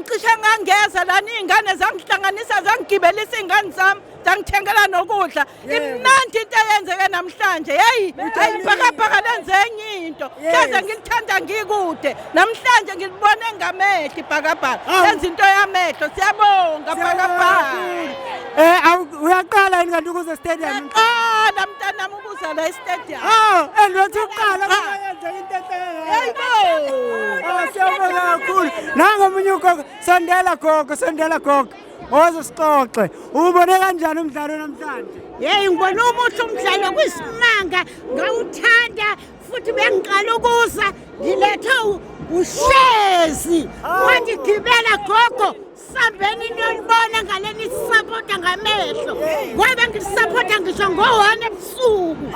ngicishe ngangeza lana iy'ngane zangihlanganisa zangigibelisa iy'ngane zami zangithengela nokudla imnandi into eyenzeke namhlanje yeyi ayibhakabhaka lenze enye into hleze ngilithanda ngikude namhlanje ngilibone ngamehlo ibhakabhaka lenza into yamehlo siyabonga bhakabhaka uyaqala yini kanti ukuze stadium qala mntanami ukuza la estadium and wathi uqala yenze into hayibo siyabonga kakhulu nangomunye ugogo sondela gogo woze sixoxe ubone kanjani umdlalo namhlanje yeyi ngibona umuhle umdlalo kuyisimanga ngawuthanda futhi bengiqala ukuza ngilethe ushezi wandigibela gogo sambeni niyolibona ngaleni sisapota ngamehlo ngoba ngilisapota ngisho ngo-1 ebusuku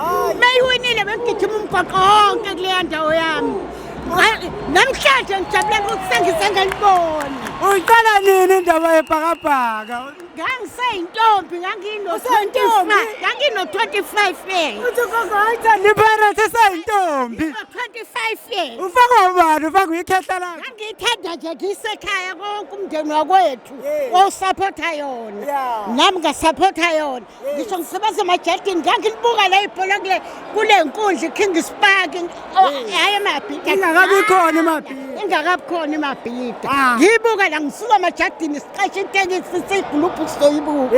meyiwinile bengigijima umgwaqo wonke kuleya ndawo yami namhlanje ngijabule ukuthi sengisengelibona uyiqala nini indaba yebhakabhaka ngangiseyintombi ngangino-25 years uthi gogo ayithanda iPirates eseyintombi 25 years ufakwa ubani ufakwa ikhehla lakho ngangiyithanda nje ngisekhaya konke umndeni wakwethu owusapotha yona nami ngasaphotha yona ngisho ngisebenza emajardini ngangilibuka la ibhola kule nkundla iKings Park hhayi emabhida ingakabi khona emabhida ngiyibuka la ngisuka emajardini siqeshe itekisi siyiguluphu sizoyibuka